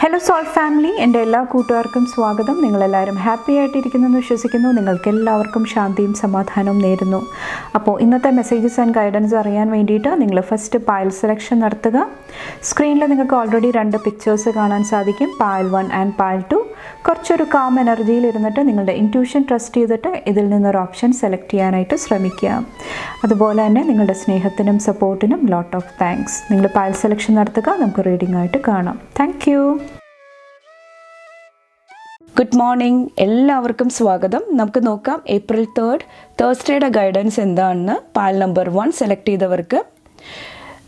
Hello soul family, എൻ്റെ എല്ലാ കൂട്ടുകാർക്കും സ്വാഗതം. നിങ്ങളെല്ലാവരും ഹാപ്പി ആയിട്ടിരിക്കുന്നെന്ന് വിശ്വസിക്കുന്നു. നിങ്ങൾക്ക് എല്ലാവർക്കും ശാന്തിയും സമാധാനവും നേരുന്നു. അപ്പോൾ ഇന്നത്തെ മെസ്സേജസ് ആൻഡ് ഗൈഡൻസ് അറിയാൻ വേണ്ടിയിട്ട് നിങ്ങൾ ഫസ്റ്റ് പായൽ സെലക്ഷൻ നടത്തുക. സ്ക്രീനിൽ നിങ്ങൾക്ക് ഓൾറെഡി 2 പിക്ചേഴ്സ് കാണാൻ സാധിക്കും, പായൽ 1 ആൻഡ് പായൽ 2. കുറച്ചൊരു കാം എനർജിയിൽ ഇരുന്നിട്ട് നിങ്ങളുടെ ഇൻറ്റ്യൂഷൻ ട്രസ്റ്റ് ചെയ്തിട്ട് ഇതിൽ നിന്നൊരു ഓപ്ഷൻ സെലക്ട് ചെയ്യാനായിട്ട് ശ്രമിക്കുക. അതുപോലെ തന്നെ നിങ്ങളുടെ സ്നേഹത്തിനും സപ്പോർട്ടിനും ലോട്ട് ഓഫ് താങ്ക്സ്. നിങ്ങൾ പായൽ സെലക്ഷൻ നടത്തുക, നമുക്ക് റീഡിംഗ് ആയിട്ട് കാണാം. Thank you. ഗുഡ് മോർണിംഗ്, എല്ലാവർക്കും സ്വാഗതം. നമുക്ക് നോക്കാം April 3 തേഴ്സ്ഡേയുടെ ഗൈഡൻസ് എന്താണെന്ന്. പാൽ നമ്പർ 1 സെലക്ട് ചെയ്തവർക്ക്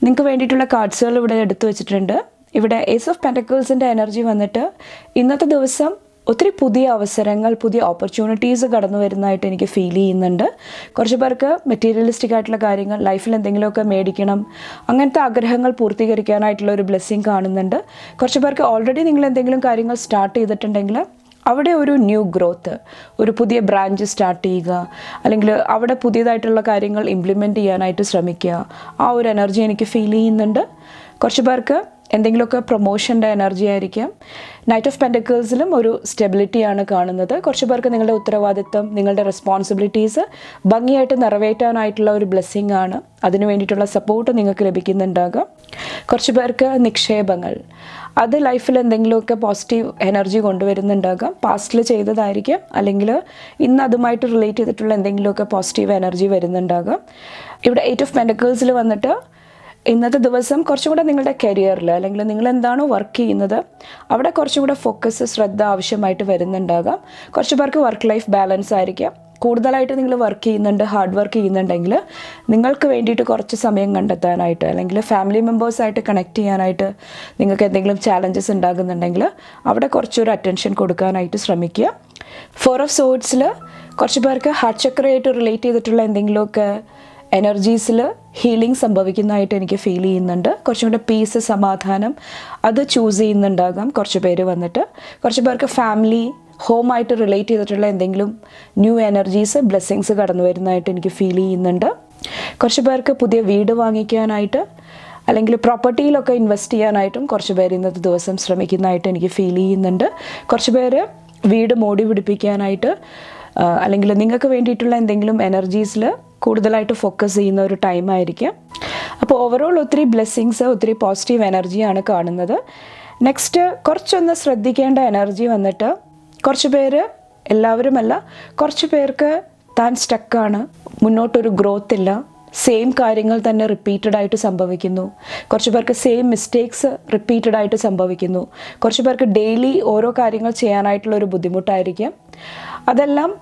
നിങ്ങൾക്ക് വേണ്ടിയിട്ടുള്ള കാർഡ്സുകൾ ഇവിടെ എടുത്തു വെച്ചിട്ടുണ്ട്. ഇവിടെ ഏസ് ഓഫ് പെൻറ്റക്കിൾസിൻ്റെ എനർജി വന്നിട്ട് ഇന്നത്തെ ദിവസം ഒത്തിരി പുതിയ അവസരങ്ങൾ, പുതിയ ഓപ്പർച്യൂണിറ്റീസ് കടന്നു വരുന്നതായിട്ട് എനിക്ക് ഫീൽ ചെയ്യുന്നുണ്ട്. കുറച്ച് പേർക്ക് മെറ്റീരിയലിസ്റ്റിക് ആയിട്ടുള്ള കാര്യങ്ങൾ, ലൈഫിൽ എന്തെങ്കിലുമൊക്കെ മേടിക്കണം, അങ്ങനത്തെ ആഗ്രഹങ്ങൾ പൂർത്തീകരിക്കാനായിട്ടുള്ള ഒരു ബ്ലെസ്സിങ് കാണുന്നുണ്ട്. കുറച്ച് പേർക്ക് ഓൾറെഡി നിങ്ങൾ എന്തെങ്കിലും കാര്യങ്ങൾ സ്റ്റാർട്ട് ചെയ്തിട്ടുണ്ടെങ്കിൽ അവിടെ ഒരു ന്യൂ ഗ്രോത്ത്, ഒരു പുതിയ ബ്രാഞ്ച് സ്റ്റാർട്ട് ചെയ്യുക, അല്ലെങ്കിൽ അവിടെ പുതിയതായിട്ടുള്ള കാര്യങ്ങൾ ഇംപ്ലിമെൻറ്റ് ചെയ്യാനായിട്ട് ശ്രമിക്കുക. ആ ഒരു എനർജി എനിക്ക് ഫീൽ ചെയ്യുന്നുണ്ട്. കുറച്ച് പേർക്ക് എന്തെങ്കിലുമൊക്കെ പ്രൊമോഷൻ്റെ എനർജി ആയിരിക്കാം. നൈറ്റ് ഓഫ് പെൻറ്റക്കിൾസിലും ഒരു സ്റ്റെബിലിറ്റിയാണ് കാണുന്നത്. കുറച്ച് പേർക്ക് നിങ്ങളുടെ ഉത്തരവാദിത്വം, നിങ്ങളുടെ റെസ്പോൺസിബിലിറ്റീസ് ഭംഗിയായിട്ട് നിറവേറ്റാനായിട്ടുള്ള ഒരു ബ്ലെസ്സിങ് ആണ്. അതിനു വേണ്ടിയിട്ടുള്ള സപ്പോർട്ട് നിങ്ങൾക്ക് ലഭിക്കുന്നുണ്ടാകാം. കുറച്ച് പേർക്ക് നിക്ഷേപങ്ങൾ, അത് ലൈഫിൽ എന്തെങ്കിലുമൊക്കെ പോസിറ്റീവ് എനർജി കൊണ്ടുവരുന്നുണ്ടാകാം. പാസ്റ്റിൽ ചെയ്തതായിരിക്കാം, അല്ലെങ്കിൽ ഇന്ന് അതുമായിട്ട് റിലേറ്റ് ചെയ്തിട്ടുള്ള എന്തെങ്കിലുമൊക്കെ പോസിറ്റീവ് എനർജി വരുന്നുണ്ടാകാം. ഇവിടെ 8 ഓഫ് പെൻറ്റക്കിൾസിൽ വന്നിട്ട് ഇന്നത്തെ ദിവസം കുറച്ചും കൂടെ നിങ്ങളുടെ കരിയറിൽ, അല്ലെങ്കിൽ നിങ്ങൾ എന്താണോ വർക്ക് ചെയ്യുന്നത് അവിടെ കുറച്ചും കൂടെ ഫോക്കസ്, ശ്രദ്ധ ആവശ്യമായിട്ട് വരുന്നുണ്ടാകാം. കുറച്ച് പേർക്ക് വർക്ക് ലൈഫ് ബാലൻസ് ആയിരിക്കാം. കൂടുതലായിട്ട് നിങ്ങൾ വർക്ക് ചെയ്യുന്നുണ്ട്, ഹാർഡ് വർക്ക് ചെയ്യുന്നുണ്ടെങ്കിൽ നിങ്ങൾക്ക് വേണ്ടിയിട്ട് കുറച്ച് സമയം കണ്ടെത്താനായിട്ട്, അല്ലെങ്കിൽ ഫാമിലി മെമ്പേഴ്സായിട്ട് കണക്ട് ചെയ്യാനായിട്ട് നിങ്ങൾക്ക് എന്തെങ്കിലും ചാലഞ്ചസ് ഉണ്ടാകുന്നുണ്ടെങ്കിൽ അവിടെ കുറച്ചൊരു അറ്റൻഷൻ കൊടുക്കാനായിട്ട് ശ്രമിക്കുക. 4 ഓഫ് സോഡ്സിൽ കുറച്ച് പേർക്ക് ഹാർട്ട് ചക്രയായിട്ട് റിലേറ്റ് ചെയ്തിട്ടുള്ള എന്തെങ്കിലുമൊക്കെ എനർജീസിൽ ഹീലിംഗ് സംഭവിക്കുന്നതായിട്ട് എനിക്ക് ഫീൽ ചെയ്യുന്നുണ്ട്. കുറച്ചും കൂടെ പീസ്, സമാധാനം അത് ചൂസ് ചെയ്യുന്നുണ്ടാകാം കുറച്ച് പേര് വന്നിട്ട്. കുറച്ച് പേർക്ക് ഫാമിലി, ഹോമായിട്ട് റിലേറ്റ് ചെയ്തിട്ടുള്ള എന്തെങ്കിലും ന്യൂ എനർജീസ്, ബ്ലെസ്സിങ്സ് കടന്നു വരുന്നതായിട്ട് എനിക്ക് ഫീൽ ചെയ്യുന്നുണ്ട്. കുറച്ച് പേർക്ക് പുതിയ വീട് വാങ്ങിക്കാനായിട്ട്, അല്ലെങ്കിൽ പ്രോപ്പർട്ടിയിലൊക്കെ ഇൻവെസ്റ്റ് ചെയ്യാനായിട്ടും കുറച്ച് പേര് ഇന്നത്തെ ദിവസം ശ്രമിക്കുന്നതായിട്ട് എനിക്ക് ഫീൽ ചെയ്യുന്നുണ്ട്. കുറച്ച് പേര് വീട് മോടി പിടിപ്പിക്കാനായിട്ട്, അല്ലെങ്കിൽ നിങ്ങൾക്ക് വേണ്ടിയിട്ടുള്ള എന്തെങ്കിലും എനർജീസിൽ കൂടുതലായിട്ട് ഫോക്കസ് ചെയ്യുന്ന ഒരു ടൈമായിരിക്കും. അപ്പോൾ ഓവറോൾ ഒത്തിരി ബ്ലെസ്സിങ്സ്, ഒത്തിരി പോസിറ്റീവ് എനർജിയാണ് കാണുന്നത്. നെക്സ്റ്റ് കുറച്ചൊന്ന് ശ്രദ്ധിക്കേണ്ട എനർജി വന്നിട്ട്, കുറച്ച് പേര്, എല്ലാവരുമല്ല, കുറച്ച് പേർക്ക് താൻ സ്റ്റക്കാണ്, മുന്നോട്ടൊരു ഗ്രോത്ത് ഇല്ല, സെയിം കാര്യങ്ങൾ തന്നെ റിപ്പീറ്റഡായിട്ട് സംഭവിക്കുന്നു. കുറച്ച് പേർക്ക് സെയിം മിസ്റ്റേക്സ് റിപ്പീറ്റഡായിട്ട് സംഭവിക്കുന്നു. കുറച്ച് പേർക്ക് ഡെയിലി ഓരോ കാര്യങ്ങൾ ചെയ്യാനായിട്ടുള്ളൊരു ബുദ്ധിമുട്ടായിരിക്കും. അതെല്ലാം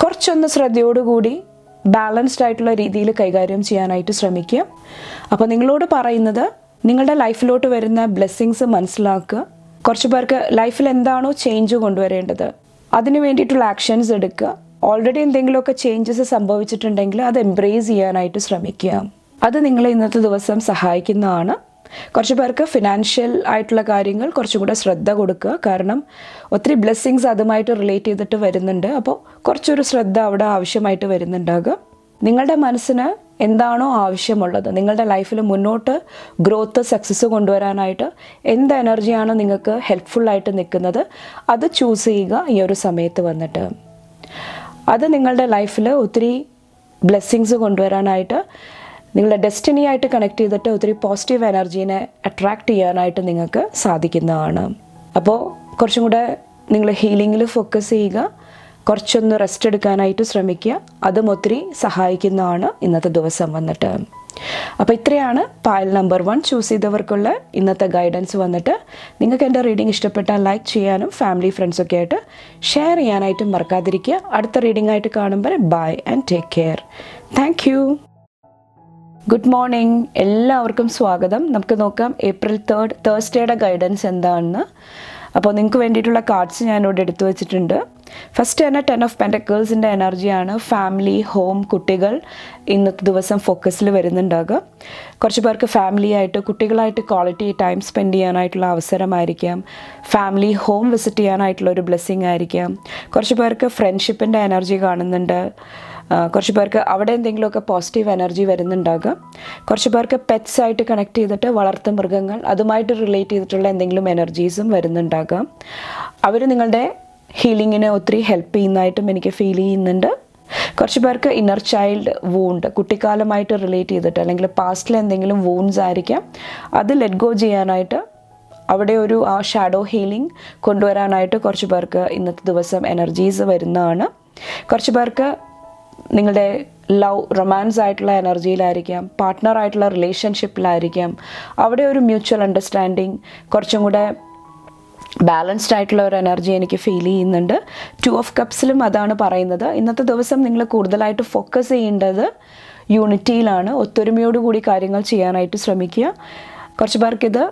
കുറച്ചൊന്ന് ശ്രദ്ധയോടുകൂടി ബാലൻസ്ഡ് ആയിട്ടുള്ള രീതിയിൽ കൈകാര്യം ചെയ്യാനായിട്ട് ശ്രമിക്കുക. അപ്പോൾ നിങ്ങളോട് പറയുന്നത്, നിങ്ങളുടെ ലൈഫിലോട്ട് വരുന്ന ബ്ലെസ്സിങ്സ് മനസ്സിലാക്കുക. കുറച്ച് പേർക്ക് ലൈഫിൽ എന്താണോ ചേഞ്ച് കൊണ്ടുവരേണ്ടത് അതിന് വേണ്ടിയിട്ടുള്ള ആക്ഷൻസ് എടുക്കുക. ഓൾറെഡി എന്തെങ്കിലുമൊക്കെ ചേഞ്ചസ് സംഭവിച്ചിട്ടുണ്ടെങ്കിൽ അത് എംബ്രേസ് ചെയ്യാനായിട്ട് ശ്രമിക്കുക. അത് നിങ്ങളെ ഇന്നത്തെ ദിവസം സഹായിക്കുന്നതാണ്. കുറച്ച് പേർക്ക് ഫിനാൻഷ്യൽ ആയിട്ടുള്ള കാര്യങ്ങൾ കുറച്ചും കൂടെ ശ്രദ്ധ കൊടുക്കുക. കാരണം ഒത്തിരി ബ്ലെസ്സിങ്സ് അതുമായിട്ട് റിലേറ്റ് ചെയ്തിട്ട് വരുന്നുണ്ട്. അപ്പോൾ കുറച്ചൊരു ശ്രദ്ധ അവിടെ ആവശ്യമായിട്ട് വരുന്നുണ്ടാകും. നിങ്ങളുടെ മനസ്സിന് എന്താണോ ആവശ്യമുള്ളത്, നിങ്ങളുടെ ലൈഫിൽ മുന്നോട്ട് ഗ്രോത്ത്, സക്സസ് കൊണ്ടുവരാനായിട്ട് എന്ത് എനർജിയാണോ നിങ്ങൾക്ക് ഹെൽപ്ഫുള്ളായിട്ട് നിൽക്കുന്നത് അത് ചൂസ് ചെയ്യുക. ഈ ഒരു സമയത്ത് വന്നിട്ട് അത് നിങ്ങളുടെ ലൈഫിൽ ഒത്തിരി ബ്ലെസ്സിങ്സ് കൊണ്ടുവരാനായിട്ട്, നിങ്ങളുടെ ഡെസ്റ്റിനി ആയിട്ട് കണക്ട് ചെയ്തിട്ട് ഒത്തിരി പോസിറ്റീവ് എനർജീനെ അട്രാക്റ്റ് ചെയ്യാനായിട്ട് നിങ്ങൾക്ക് സാധിക്കുന്നതാണ്. അപ്പോൾ കുറച്ചും കൂടെ നിങ്ങൾ ഹീലിങ്ങിൽ ഫോക്കസ് ചെയ്യുക, കുറച്ചൊന്ന് റെസ്റ്റ് എടുക്കാനായിട്ട് ശ്രമിക്കുക. അതും ഒത്തിരി സഹായിക്കുന്നതാണ് ഇന്നത്തെ ദിവസം വന്നിട്ട്. അപ്പോൾ ഇത്രയാണ് പായൽ നമ്പർ 1 ചൂസ് ചെയ്തവർക്കുള്ള ഇന്നത്തെ ഗൈഡൻസ് വന്നിട്ട്. നിങ്ങൾക്ക് എൻ്റെ റീഡിംഗ് ഇഷ്ടപ്പെട്ടാൽ ലൈക്ക് ചെയ്യാനും ഫാമിലി ഫ്രണ്ട്സൊക്കെ ആയിട്ട് ഷെയർ ചെയ്യാനായിട്ടും മറക്കാതിരിക്കുക. അടുത്ത റീഡിംഗ് ആയിട്ട് കാണുമ്പോൾ bye and take care. Thank you. Good morning, എല്ലാവർക്കും സ്വാഗതം. നമുക്ക് നോക്കാം April 3 തേഴ്സ്ഡേയുടെ ഗൈഡൻസ് എന്താണെന്ന്. അപ്പോൾ നിങ്ങൾക്ക് വേണ്ടിയിട്ടുള്ള കാർഡ്സ് ഞാനിവിടെ എടുത്തു വെച്ചിട്ടുണ്ട്. ഫസ്റ്റ് തന്നെ 10 ഓഫ് പെൻറ്റക്കിൾസിൻ്റെ എനർജിയാണ്. ഫാമിലി, ഹോം, കുട്ടികൾ ഇന്നത്തെ ദിവസം ഫോക്കസിൽ വരുന്നുണ്ടാകുക. കുറച്ച് പേർക്ക് ഫാമിലി ആയിട്ട്, കുട്ടികളായിട്ട് ക്വാളിറ്റി ടൈം സ്പെൻഡ് ചെയ്യാനായിട്ടുള്ള അവസരമായിരിക്കാം. ഫാമിലി, ഹോം വിസിറ്റ് ചെയ്യാനായിട്ടുള്ള ഒരു ബ്ലെസ്സിങ് ആയിരിക്കാം. കുറച്ച് പേർക്ക് ഫ്രണ്ട്ഷിപ്പിൻ്റെ എനർജി കാണുന്നുണ്ട്. കുറച്ച് പേർക്ക് അവിടെ എന്തെങ്കിലുമൊക്കെ പോസിറ്റീവ് എനർജി വരുന്നുണ്ടാകാം. കുറച്ച് പേർക്ക് പെറ്റ്സ് ആയിട്ട് കണക്ട് ചെയ്തിട്ട് വളർത്തു മൃഗങ്ങൾ അതുമായിട്ട് റിലേറ്റ് ചെയ്തിട്ടുള്ള എന്തെങ്കിലും എനർജീസും വരുന്നുണ്ടാകാം. അവർ നിങ്ങളുടെ ഹീലിങ്ങിന് ഒത്തിരി ഹെൽപ്പ് ചെയ്യുന്നതായിട്ടും എനിക്ക് ഫീൽ ചെയ്യുന്നുണ്ട്. കുറച്ച് പേർക്ക് ഇന്നർ ചൈൽഡ് വൂണ്ട്, കുട്ടിക്കാലമായിട്ട് റിലേറ്റ് ചെയ്തിട്ട് അല്ലെങ്കിൽ പാസ്റ്റിൽ എന്തെങ്കിലും വൂൺസ് ആയിരിക്കാം, അത് ലെറ്റ് ഗോ ചെയ്യാനായിട്ട് അവിടെ ഒരു ആ ഷാഡോ ഹീലിംഗ് കൊണ്ടുവരാനായിട്ട് കുറച്ച് പേർക്ക് ഇന്നത്തെ ദിവസം എനർജീസ് വരുന്നതാണ്. കുറച്ച് പേർക്ക് നിങ്ങളുടെ റൊമാൻസ് ആയിട്ടുള്ള എനർജിയിലായിരിക്കാം, പാർട്ട്ണറായിട്ടുള്ള റിലേഷൻഷിപ്പിലായിരിക്കാം, അവിടെ ഒരു മ്യൂച്വൽ അണ്ടർസ്റ്റാൻഡിങ്, കുറച്ചും കൂടെ ബാലൻസ്ഡ് ആയിട്ടുള്ള ഒരു എനർജി എനിക്ക് ഫീൽ ചെയ്യുന്നുണ്ട്. 2 ഓഫ് കപ്സിലും അതാണ് പറയുന്നത്. ഇന്നത്തെ ദിവസം നിങ്ങൾ കൂടുതലായിട്ട് ഫോക്കസ് ചെയ്യേണ്ടത് യൂണിറ്റിയിലാണ്. ഒത്തൊരുമയോടുകൂടി കാര്യങ്ങൾ ചെയ്യാനായിട്ട് ശ്രമിക്കുക. കുറച്ച് പേർക്കിത്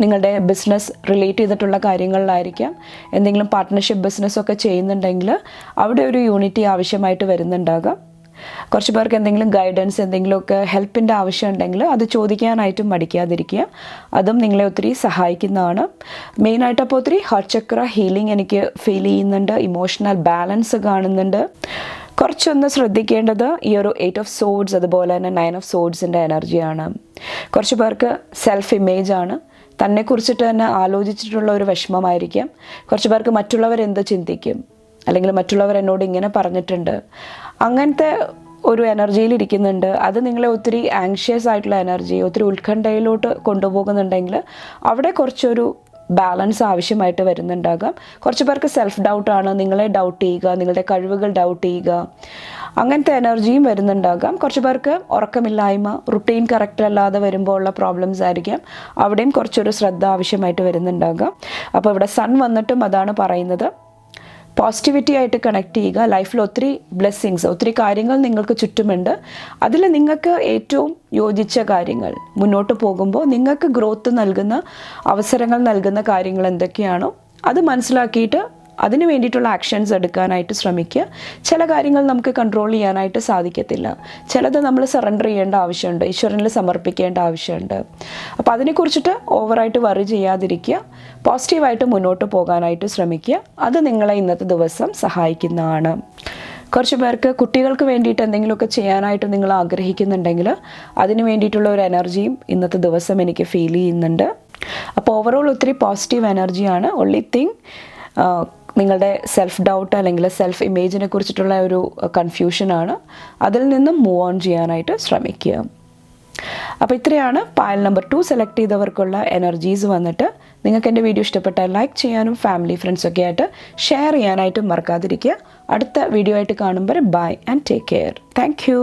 നിങ്ങളുടെ ബിസിനസ് റിലേറ്റ് ചെയ്തിട്ടുള്ള കാര്യങ്ങളിലായിരിക്കാം. എന്തെങ്കിലും പാർട്ട്ണർഷിപ്പ് ബിസിനസ്സൊക്കെ ചെയ്യുന്നുണ്ടെങ്കിൽ അവിടെ ഒരു യൂണിറ്റി ആവശ്യമായിട്ട് വരുന്നുണ്ടാകാം. കുറച്ച് പേർക്ക് എന്തെങ്കിലും ഗൈഡൻസ്, എന്തെങ്കിലുമൊക്കെ ഹെൽപ്പിൻ്റെ ആവശ്യം ഉണ്ടെങ്കിൽ അത് ചോദിക്കാനായിട്ടും മടിക്കാതിരിക്കുക. അതും നിങ്ങളെ ഒത്തിരി സഹായിക്കുന്നതാണ്. മെയിനായിട്ട് അപ്പോൾ ഒത്തിരി ഹാർട്ട് ചക്ര ഹീലിംഗ് എനിക്ക് ഫീൽ ചെയ്യുന്നുണ്ട്. ഇമോഷണൽ ബാലൻസ് കാണുന്നുണ്ട്. കുറച്ചൊന്ന് ശ്രദ്ധിക്കേണ്ടത് ഈ ഒരു 8 ഓഫ് സോഡ്സ് അതുപോലെ തന്നെ 9 ഓഫ് സോഡ്സിൻ്റെ എനർജിയാണ്. കുറച്ച് പേർക്ക് സെൽഫ് ഇമേജ് ആണ്, തന്നെക്കുറിച്ചിട്ട് തന്നെ ആലോചിച്ചിട്ടുള്ള ഒരു വിഷമമായിരിക്കാം. കുറച്ച് പേർക്ക് മറ്റുള്ളവർ എന്ത് ചിന്തിക്കും, അല്ലെങ്കിൽ മറ്റുള്ളവർ എന്നോട് ഇങ്ങനെ പറഞ്ഞിട്ടുണ്ട്, അങ്ങനത്തെ ഒരു എനർജിയിൽ ഇരിക്കുന്നുണ്ട്. അത് നിങ്ങളെ ഒത്തിരി ആങ്ഷ്യസ് ആയിട്ടുള്ള എനർജി, ഒത്തിരി ഉത്കണ്ഠയിലോട്ട് കൊണ്ടുപോകുന്നുണ്ടെങ്കിൽ അവിടെ കുറച്ചൊരു ബാലൻസ് ആവശ്യമായിട്ട് വരുന്നുണ്ടാകാം. കുറച്ച് പേർക്ക് സെൽഫ് ഡൗട്ടാണ്, നിങ്ങളെ ഡൗട്ട് ചെയ്യുക, നിങ്ങളുടെ കഴിവുകൾ ഡൗട്ട് ചെയ്യുക, അങ്ങനത്തെ എനർജിയും വരുന്നുണ്ടാകാം. കുറച്ച് പേർക്ക് ഉറക്കമില്ലായ്മ, റുട്ടീൻ കറക്റ്റ് അല്ലാതെ വരുമ്പോൾ ഉള്ള പ്രോബ്ലംസ് ആയിരിക്കാം, അവിടെയും കുറച്ചൊരു ശ്രദ്ധ ആവശ്യമായിട്ട് വരുന്നുണ്ടാകാം. അപ്പോൾ ഇവിടെ സൺ വന്നിട്ടും അതാണ് പറയുന്നത്, പോസിറ്റിവിറ്റി ആയിട്ട് കണക്ട് ചെയ്യുക. ലൈഫിൽ ഒത്തിരി ബ്ലെസ്സിങ്സ്, ഒത്തിരി കാര്യങ്ങൾ നിങ്ങൾക്ക് ചുറ്റുമുണ്ട്. അതിൽ നിങ്ങൾക്ക് ഏറ്റവും യോജിച്ച കാര്യങ്ങൾ മുന്നോട്ട് പോകുമ്പോൾ നിങ്ങൾക്ക് ഗ്രോത്ത് നൽകുന്ന, അവസരങ്ങൾ നൽകുന്ന കാര്യങ്ങൾ എന്തൊക്കെയാണോ അത് മനസ്സിലാക്കിയിട്ട് അതിന് വേണ്ടിയിട്ടുള്ള ആക്ഷൻസ് എടുക്കാനായിട്ട് ശ്രമിക്കുക. ചില കാര്യങ്ങൾ നമുക്ക് കൺട്രോൾ ചെയ്യാനായിട്ട് സാധിക്കത്തില്ല, ചിലത് നമ്മൾ സറണ്ടർ ചെയ്യേണ്ട ആവശ്യമുണ്ട്, ഈശ്വരനിൽ സമർപ്പിക്കേണ്ട ആവശ്യമുണ്ട്. അപ്പോൾ അതിനെക്കുറിച്ചിട്ട് ഓവറായിട്ട് വറി ചെയ്യാതിരിക്കുക, പോസിറ്റീവായിട്ട് മുന്നോട്ട് പോകാനായിട്ട് ശ്രമിക്കുക. അത് നിങ്ങളെ ഇന്നത്തെ ദിവസം സഹായിക്കുന്നതാണ്. കുറച്ച് പേർക്ക് കുട്ടികൾക്ക് വേണ്ടിയിട്ട് എന്തെങ്കിലുമൊക്കെ ചെയ്യാനായിട്ട് നിങ്ങൾ ആഗ്രഹിക്കുന്നുണ്ടെങ്കിൽ അതിന് വേണ്ടിയിട്ടുള്ള ഒരു എനർജിയും ഇന്നത്തെ ദിവസം എനിക്ക് ഫീൽ ചെയ്യുന്നുണ്ട്. അപ്പോൾ ഓവറോൾ ഒത്തിരി പോസിറ്റീവ് എനർജിയാണ്. ഒൺലി തിങ് നിങ്ങളുടെ സെൽഫ് ഡൗട്ട് അല്ലെങ്കിൽ സെൽഫ് ഇമേജിനെ കുറിച്ചിട്ടുള്ള ഒരു കൺഫ്യൂഷനാണ്. അതിൽ നിന്നും മൂവ് ഓൺ ചെയ്യാനായിട്ട് ശ്രമിക്കുക. അപ്പോൾ ഇത്രയാണ് പായൽ നമ്പർ 2 സെലക്ട് ചെയ്തവർക്കുള്ള എനർജീസ് വന്നിട്ട്. നിങ്ങൾക്ക് എൻ്റെ വീഡിയോ ഇഷ്ടപ്പെട്ടാൽ ലൈക്ക് ചെയ്യാനും ഫാമിലി ഫ്രണ്ട്സൊക്കെ ആയിട്ട് ഷെയർ ചെയ്യാനായിട്ടും മറക്കാതിരിക്കുക. അടുത്ത വീഡിയോ ആയിട്ട് കാണുമ്പോൾ bye and take care. Thank U.